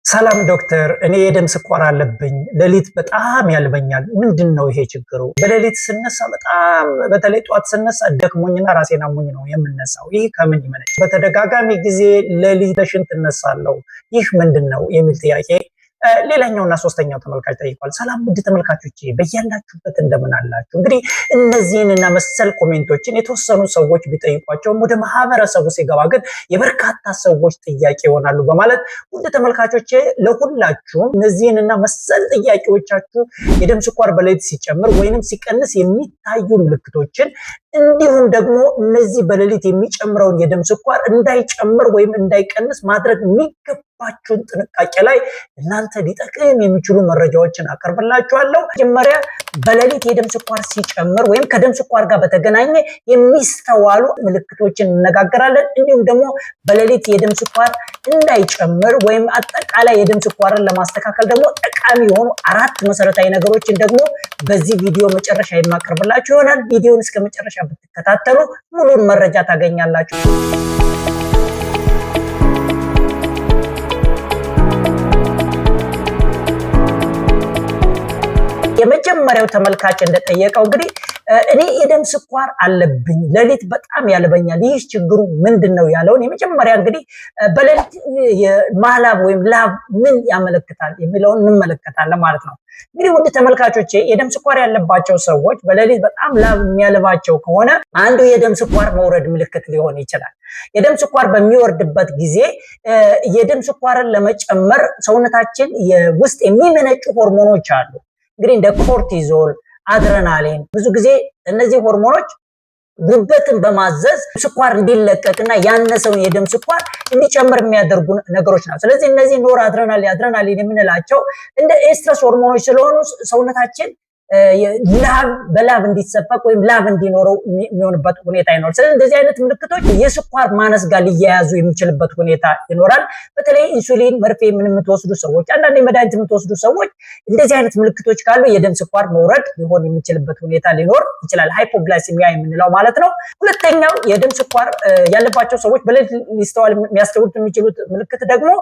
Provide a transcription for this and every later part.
ሰላም ዶክተር፣ እኔ የደም ስኳር አለብኝ። ሌሊት በጣም ያልበኛል። ምንድነው ይሄ ችግሩ? በሌሊት ስነሳ በጣም በተለይ ጧት ስነሳ ደክሞኝና ራሴን አሞኝ ነው የምነሳው። ይህ ከምን ይመነጭ? በተደጋጋሚ ጊዜ ሌሊት በሽንት እነሳለሁ። ይህ ምንድነው የሚል ጥያቄ ሌላኛውና ሶስተኛው ተመልካች ጠይቋል። ሰላም ውድ ተመልካቾቼ በእያላችሁበት እንደምን አላችሁ? እንግዲህ እነዚህንና መሰል ኮሜንቶችን የተወሰኑ ሰዎች ቢጠይቋቸውም ወደ ማህበረሰቡ ሲገባ ግን የበርካታ ሰዎች ጥያቄ ይሆናሉ በማለት ውድ ተመልካቾቼ ለሁላችሁም እነዚህንና መሰል ጥያቄዎቻችሁ የደም ስኳር በሌሊት ሲጨምር ወይንም ሲቀንስ የሚታዩ ምልክቶችን እንዲሁም ደግሞ እነዚህ በሌሊት የሚጨምረውን የደም ስኳር እንዳይጨምር ወይም እንዳይቀንስ ማድረግ የሚገባችሁን ጥንቃቄ ላይ እናንተ ሊጠቅም የሚችሉ መረጃዎችን አቀርብላችኋለሁ። መጀመሪያ በሌሊት የደም ስኳር ሲጨምር ወይም ከደም ስኳር ጋር በተገናኘ የሚስተዋሉ ምልክቶችን እንነጋገራለን። እንዲሁም ደግሞ በሌሊት የደም ስኳር እንዳይጨምር ወይም አጠቃላይ የደም ስኳርን ለማስተካከል ደግሞ ጠቃሚ የሆኑ 4 መሰረታዊ ነገሮችን ደግሞ በዚህ ቪዲዮ መጨረሻ የማቀርብላችሁ ይሆናል። ቪዲዮውን እስከ መጨረሻ ብትከታተሉ ሙሉን መረጃ ታገኛላችሁ። የመጀመሪያው ተመልካች እንደጠየቀው እንግዲህ እኔ የደም ስኳር አለብኝ፣ ሌሊት በጣም ያልበኛል፣ ይህ ችግሩ ምንድነው ያለውን የመጀመሪያ እንግዲህ በሌሊት ማላብ ወይም ላብ ምን ያመለክታል የሚለውን እንመለከታለን ማለት ነው። እንግዲህ ውድ ተመልካቾቼ የደም ስኳር ያለባቸው ሰዎች በሌሊት በጣም ላብ የሚያልባቸው ከሆነ አንዱ የደም ስኳር መውረድ ምልክት ሊሆን ይችላል። የደም ስኳር በሚወርድበት ጊዜ የደም ስኳርን ለመጨመር ሰውነታችን ውስጥ የሚመነጩ ሆርሞኖች አሉ። እንግዲህ እንደ ኮርቲዞል፣ አድሬናሊን ብዙ ጊዜ እነዚህ ሆርሞኖች ጉበትን በማዘዝ ስኳር እንዲለቀቅና ያነሰውን የደም ስኳር እንዲጨምር የሚያደርጉ ነገሮች ናቸው። ስለዚህ እነዚህ ኖር አድሬናሊን የምንላቸው እንደ ኤስትረስ ሆርሞኖች ስለሆኑ ሰውነታችን በላብ እንዲሰፈቅ ወይም ላብ እንዲኖረው የሚሆንበት ሁኔታ ይኖራል። ስለዚህ እንደዚህ አይነት ምልክቶች የስኳር ማነስ ጋር ሊያያዙ የሚችልበት ሁኔታ ይኖራል። በተለይ ኢንሱሊን መርፌ የምትወስዱ ሰዎች፣ አንዳንድ መድኃኒት የምትወስዱ ሰዎች እንደዚህ አይነት ምልክቶች ካሉ የደም ስኳር መውረድ ሊሆን የሚችልበት ሁኔታ ሊኖር ይችላል። ሃይፖግላይሲሚያ የምንለው ማለት ነው። ሁለተኛው የደም ስኳር ያለባቸው ሰዎች በሌሊት ሊያስተውሉት የሚችሉት ምልክት ደግሞ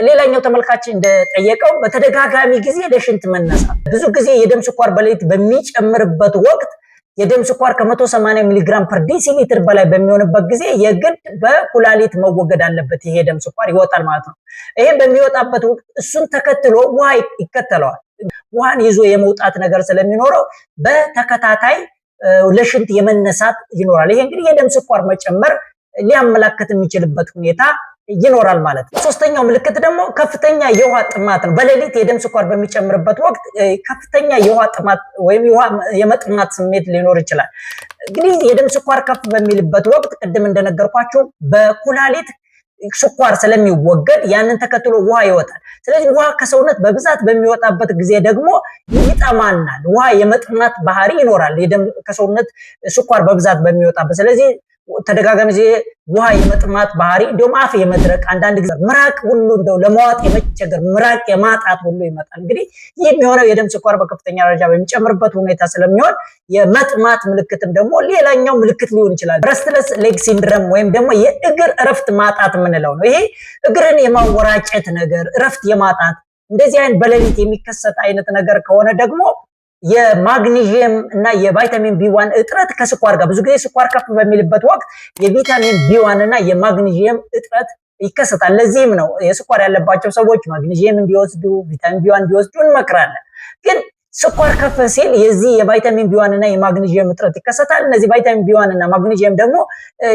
ሌላኛው ተመልካች እንደጠየቀው በተደጋጋሚ ጊዜ ለሽንት መነሳት። ብዙ ጊዜ የደም ስኳር በሌሊት በሚጨምርበት ወቅት የደም ስኳር ከ180 ሚሊግራም ፐር ዲሲሊትር በላይ በሚሆንበት ጊዜ የግድ በኩላሊት መወገድ አለበት። ይሄ የደም ስኳር ይወጣል ማለት ነው። ይሄ በሚወጣበት ወቅት እሱን ተከትሎ ውሃ ይከተለዋል። ውሃን ይዞ የመውጣት ነገር ስለሚኖረው በተከታታይ ለሽንት የመነሳት ይኖራል። ይሄ እንግዲህ የደም ስኳር መጨመር ሊያመላክት የሚችልበት ሁኔታ ይኖራል ማለት ነው። ሶስተኛው ምልክት ደግሞ ከፍተኛ የውሃ ጥማት ነው። በሌሊት የደም ስኳር በሚጨምርበት ወቅት ከፍተኛ የውሃ ጥማት ወይም የመጥማት ስሜት ሊኖር ይችላል። እንግዲህ የደም ስኳር ከፍ በሚልበት ወቅት ቅድም እንደነገርኳችሁ በኩላሊት ስኳር ስለሚወገድ ያንን ተከትሎ ውሃ ይወጣል። ስለዚህ ውሃ ከሰውነት በብዛት በሚወጣበት ጊዜ ደግሞ ይጠማናል። ውሃ የመጥማት ባህሪ ይኖራል ከሰውነት ስኳር በብዛት በሚወጣበት። ስለዚህ ተደጋጋሚ ጊዜ ውሃ የመጥማት ባህሪ እንዲሁም አፍ የመድረቅ አንዳንድ ጊዜ ምራቅ ሁሉ እንደው ለማዋጥ የመቸገር ምራቅ የማጣት ሁሉ ይመጣል። እንግዲህ ይህ የሚሆነው የደም ስኳር በከፍተኛ ደረጃ በሚጨምርበት ሁኔታ ስለሚሆን የመጥማት ምልክትም ደግሞ ሌላኛው ምልክት ሊሆን ይችላል። ረስትለስ ሌግ ሲንድረም ወይም ደግሞ የእግር እረፍት ማጣት የምንለው ነው። ይሄ እግርን የማወራጨት ነገር፣ እረፍት የማጣት እንደዚህ አይነት በሌሊት የሚከሰት አይነት ነገር ከሆነ ደግሞ የማግኒዥየም እና የቫይታሚን ቢ1 እጥረት ከስኳር ጋር ብዙ ጊዜ ስኳር ከፍ በሚልበት ወቅት የቪታሚን ቢ1 እና የማግኒዥየም እጥረት ይከሰታል። ለዚህም ነው የስኳር ያለባቸው ሰዎች ማግኒዥየም እንዲወስዱ፣ ቪታሚን ቢ1 እንዲወስዱ እንመክራለን። ግን ስኳር ከፍ ሲል የዚህ የቫይታሚን ቢ1 እና የማግኒዥየም እጥረት ይከሰታል። እነዚህ ቫይታሚን ቢ1 እና ማግኒዥየም ደግሞ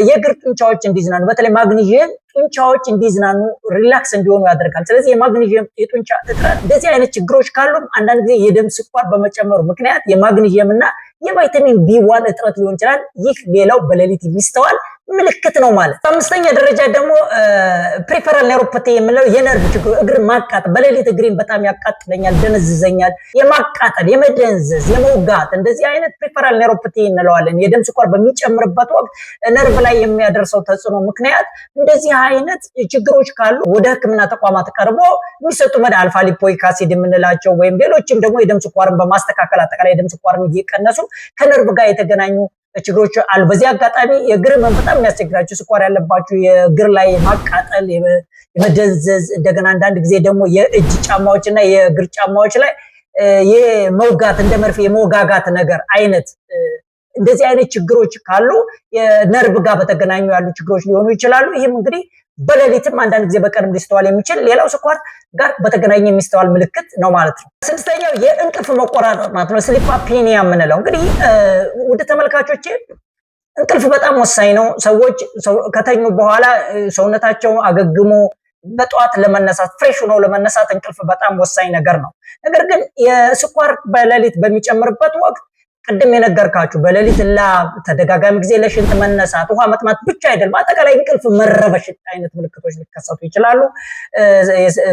የእግር ጡንቻዎች እንዲዝናኑ፣ በተለይ ማግኒዥየም ጡንቻዎች እንዲዝናኑ ሪላክስ እንዲሆኑ ያደርጋል። ስለዚህ የማግኒዥየም የጡንቻ እጥረት እንደዚህ አይነት ችግሮች ካሉም አንዳንድ ጊዜ የደም ስኳር በመጨመሩ ምክንያት የማግኒዥየም እና የቫይታሚን ቢ1 እጥረት ሊሆን ይችላል። ይህ ሌላው በሌሊት የሚስተዋል ምልክት ነው ማለት። በአምስተኛ ደረጃ ደግሞ ፕሪፈራል ኔውሮፓቲ የምንለው የነርቭ ችግር፣ እግር ማቃጠል። በሌሊት እግሬን በጣም ያቃጥለኛል፣ ደነዝዘኛል፣ የማቃጠል፣ የመደንዘዝ፣ የመውጋት እንደዚህ አይነት ፕሪፈራል ኔውሮፓቲ እንለዋለን። የደም ስኳር በሚጨምርበት ወቅት ነርቭ ላይ የሚያደርሰው ተጽዕኖ ምክንያት እንደዚህ አይነት ችግሮች ካሉ ወደ ሕክምና ተቋማት ቀርቦ የሚሰጡ መድኃኒት አልፋ ሊፖይክ አሲድ የምንላቸው ወይም ሌሎችም ደግሞ የደም ስኳርን በማስተካከል አጠቃላይ የደም ስኳርን እየቀነሱ ከነርቭ ጋር የተገናኙ ችግሮች አሉ። በዚህ አጋጣሚ የእግር ህመም በጣም የሚያስቸግራችሁ ስኳር ያለባችሁ የእግር ላይ ማቃጠል፣ የመደንዘዝ እንደገና አንዳንድ ጊዜ ደግሞ የእጅ ጫማዎች እና የእግር ጫማዎች ላይ የመውጋት እንደ መርፌ የመወጋጋት ነገር አይነት እንደዚህ አይነት ችግሮች ካሉ የነርቭ ጋር በተገናኙ ያሉ ችግሮች ሊሆኑ ይችላሉ። ይህም እንግዲህ በሌሊትም አንዳንድ ጊዜ በቀንም ሊስተዋል የሚችል ሌላው ስኳር ጋር በተገናኘ የሚስተዋል ምልክት ነው ማለት ነው። ስድስተኛው የእንቅልፍ መቆራረጥ ማለት ነው፣ ስሊፕ አፕኒያ የምንለው። እንግዲህ ውድ ተመልካቾቼ እንቅልፍ በጣም ወሳኝ ነው። ሰዎች ከተኙ በኋላ ሰውነታቸው አገግሞ በጠዋት ለመነሳት ፍሬሽ ሆኖ ለመነሳት እንቅልፍ በጣም ወሳኝ ነገር ነው። ነገር ግን የስኳር በሌሊት በሚጨምርበት ወቅት ቅድም የነገርካችሁ በሌሊት ተደጋጋሚ ጊዜ ለሽንት መነሳት፣ ውሃ መጥማት ብቻ አይደለም፣ አጠቃላይ እንቅልፍ መረበሽ አይነት ምልክቶች ሊከሰቱ ይችላሉ።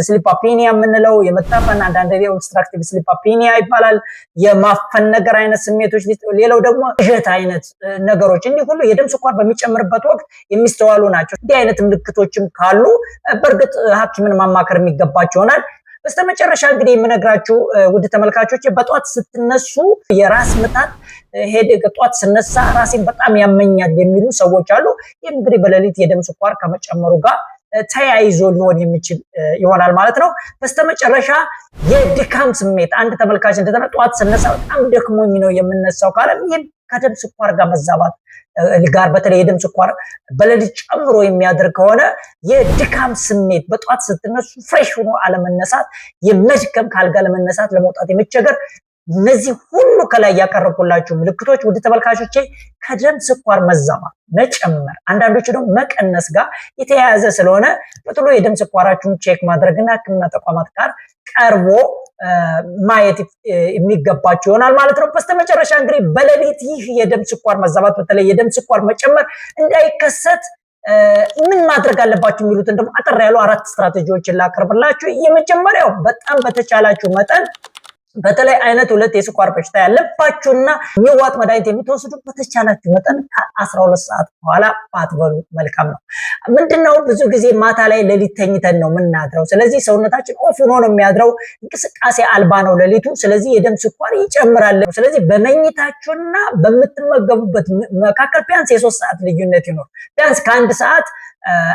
ስሊፕ አፕኒያ የምንለው የመታፈን አንዳንድ ኦብስትራክቲቭ ስሊፕ አፕኒያ ይባላል። የማፈን ነገር አይነት ስሜቶች፣ ሌላው ደግሞ እዥት አይነት ነገሮች፣ እንዲህ ሁሉ የደም ስኳር በሚጨምርበት ወቅት የሚስተዋሉ ናቸው። እንዲህ አይነት ምልክቶችም ካሉ በእርግጥ ሐኪምን ማማከር የሚገባቸው ይሆናል። በስተመጨረሻ እንግዲህ የምነግራችሁ ውድ ተመልካቾች በጧት ስትነሱ የራስ ምታት ሄደግ ጧት ስነሳ ራሴን በጣም ያመኛል የሚሉ ሰዎች አሉ። ይህም እንግዲህ በሌሊት የደም ስኳር ከመጨመሩ ጋር ተያይዞ ሊሆን የሚችል ይሆናል ማለት ነው። በስተመጨረሻ የድካም ስሜት አንድ ተመልካች እንደተና ጧት ስነሳ በጣም ደክሞኝ ነው የምነሳው ካለ ይህም ከደም ስኳር ጋር መዛባት ጋር በተለይ የደም ስኳር በሌሊት ጨምሮ የሚያደርግ ከሆነ የድካም ስሜት በጧት ስትነሱ ፍሬሽ ሆኖ አለመነሳት፣ የመድከም ካልጋ ለመነሳት ለመውጣት የመቸገር እነዚህ ሁሉ ከላይ ያቀረብኩላችሁ ምልክቶች ውድ ተመልካቾቼ ከደም ስኳር መዛባት መጨመር አንዳንዶቹ ደግሞ መቀነስ ጋር የተያያዘ ስለሆነ በጥሎ የደም ስኳራችሁን ቼክ ማድረግና ሕክምና ተቋማት ጋር ቀርቦ ማየት የሚገባችሁ ይሆናል ማለት ነው። በስተመጨረሻ እንግዲህ በሌሊት ይህ የደም ስኳር መዛባት በተለይ የደም ስኳር መጨመር እንዳይከሰት ምን ማድረግ አለባችሁ የሚሉትን ደግሞ አጠር ያሉ 4 ስትራቴጂዎችን ላቀርብላችሁ። የመጀመሪያው በጣም በተቻላችሁ መጠን በተለይ አይነት 2 የስኳር በሽታ ያለባችሁና የሚዋጥ መድኃኒት የምትወስዱ በተቻላችሁ መጠን ከ12 ሰዓት በኋላ ባትበሉ መልካም ነው። ምንድነው ብዙ ጊዜ ማታ ላይ ሌሊት ተኝተን ነው የምናድረው። ስለዚህ ሰውነታችን ኦፍ ሆኖ ነው የሚያድረው፣ እንቅስቃሴ አልባ ነው ሌሊቱ። ስለዚህ የደም ስኳር ይጨምራል። ስለዚህ በመኝታችሁና በምትመገቡበት መካከል ቢያንስ የ3 ሰዓት ልዩነት ይኖር። ቢያንስ ከ1 ሰዓት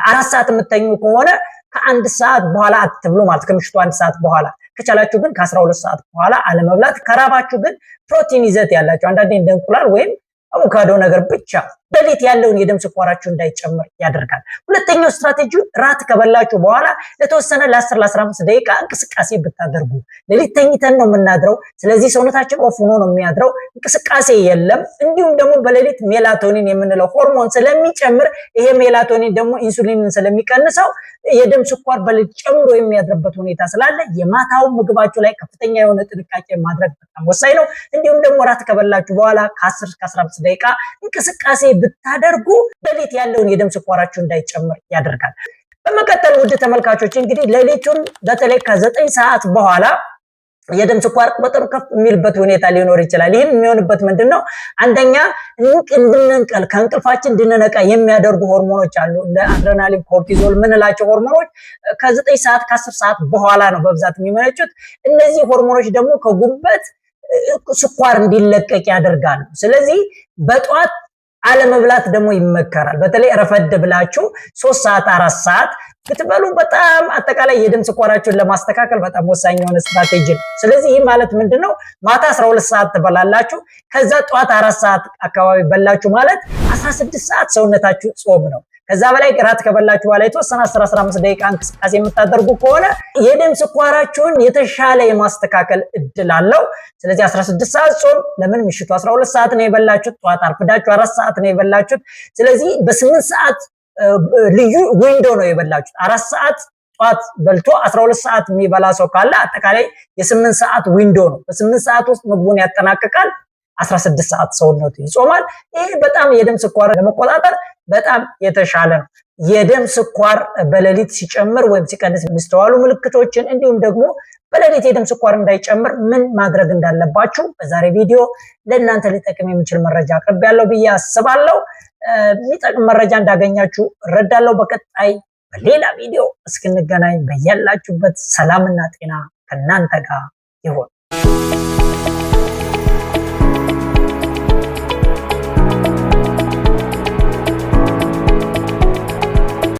4 ሰዓት የምትተኙ ከሆነ ከ1 ሰዓት በኋላ አትብሉ ማለት ከምሽቱ 1 ሰዓት በኋላ ከቻላችሁ ግን ከ12 ሰዓት በኋላ አለመብላት። ከራባችሁ ግን ፕሮቲን ይዘት ያላችሁ አንዳንዴ እንደ እንቁላል ወይም አቮካዶ ነገር ብቻ በሌሊት ያለውን የደም ስኳራችሁ እንዳይጨምር ያደርጋል። ሁለተኛው ስትራቴጂ ራት ከበላችሁ በኋላ ለተወሰነ ለ10 ለ15 ደቂቃ እንቅስቃሴ ብታደርጉ። ሌሊት ተኝተን ነው የምናድረው። ስለዚህ ሰውነታችን ኦፍ ሆኖ ነው የሚያድረው፣ እንቅስቃሴ የለም። እንዲሁም ደግሞ በሌሊት ሜላቶኒን የምንለው ሆርሞን ስለሚጨምር ይሄ ሜላቶኒን ደግሞ ኢንሱሊንን ስለሚቀንሰው የደም ስኳር በሌሊት ጨምሮ የሚያድርበት ሁኔታ ስላለ የማታው ምግባችሁ ላይ ከፍተኛ የሆነ ጥንቃቄ ማድረግ በጣም ወሳኝ ነው። እንዲሁም ደግሞ ራት ከበላችሁ በኋላ ከ10 እስከ 15 ደቂቃ እንቅስቃሴ ብታደርጉ በሌሊት ያለውን የደም ስኳራችሁ እንዳይጨምር ያደርጋል። በመቀጠል ውድ ተመልካቾች እንግዲህ ሌሊቱን በተለይ ከ9 ሰዓት በኋላ የደም ስኳር ቁጥር ከፍ የሚልበት ሁኔታ ሊኖር ይችላል። ይህም የሚሆንበት ምንድነው? አንደኛ እንድንነቃ ከእንቅልፋችን እንድንነቃ የሚያደርጉ ሆርሞኖች አሉ። ለአድሬናሊን፣ ኮርቲዞል ምንላቸው ሆርሞኖች ከ9 ሰዓት ከ10 ሰዓት በኋላ ነው በብዛት የሚመነጩት። እነዚህ ሆርሞኖች ደግሞ ከጉበት ስኳር እንዲለቀቅ ያደርጋሉ። ስለዚህ በጧት አለመብላት ደግሞ ይመከራል። በተለይ ረፈድ ብላችሁ 3 ሰዓት 4 ሰዓት ብትበሉ በጣም አጠቃላይ የደም ስኳራችሁን ለማስተካከል በጣም ወሳኝ የሆነ ስትራቴጂ ነው። ስለዚህ ይህ ማለት ምንድነው? ማታ 12 ሰዓት ትበላላችሁ፣ ከዛ ጧት 4 ሰዓት አካባቢ በላችሁ ማለት 16 ሰዓት ሰውነታችሁ ጾም ነው። ከዛ በላይ ራት ከበላችሁ በኋላ የተወሰነ 10-15 ደቂቃ እንቅስቃሴ የምታደርጉ ከሆነ የደም ስኳራችሁን የተሻለ የማስተካከል እድል አለው። ስለዚህ 16 ሰዓት ጾም ለምን ምሽቱ 12 ሰዓት ነው የበላችሁት፣ ጧት አርፍዳችሁ 4 ሰዓት ነው የበላችሁት። ስለዚህ በ8 ሰዓት ልዩ ዊንዶ ነው የበላችሁት። 4 ሰዓት ጧት በልቶ 12 ሰዓት የሚበላ ሰው ካለ አጠቃላይ የ8 ሰዓት ዊንዶ ነው። በ8 ሰዓት ውስጥ ምግቡን ያጠናቅቃል። 16 ሰዓት ሰውነቱ ይጾማል። ይህ በጣም የደም ስኳር ለመቆጣጠር በጣም የተሻለ ነው። የደም ስኳር በሌሊት ሲጨምር ወይም ሲቀንስ የሚስተዋሉ ምልክቶችን እንዲሁም ደግሞ በሌሊት የደም ስኳር እንዳይጨምር ምን ማድረግ እንዳለባችሁ በዛሬ ቪዲዮ ለእናንተ ሊጠቅም የሚችል መረጃ አቅርቤያለሁ ብዬ አስባለሁ። የሚጠቅም መረጃ እንዳገኛችሁ እረዳለሁ። በቀጣይ በሌላ ቪዲዮ እስክንገናኝ በያላችሁበት ሰላምና ጤና ከእናንተ ጋር ይሁን።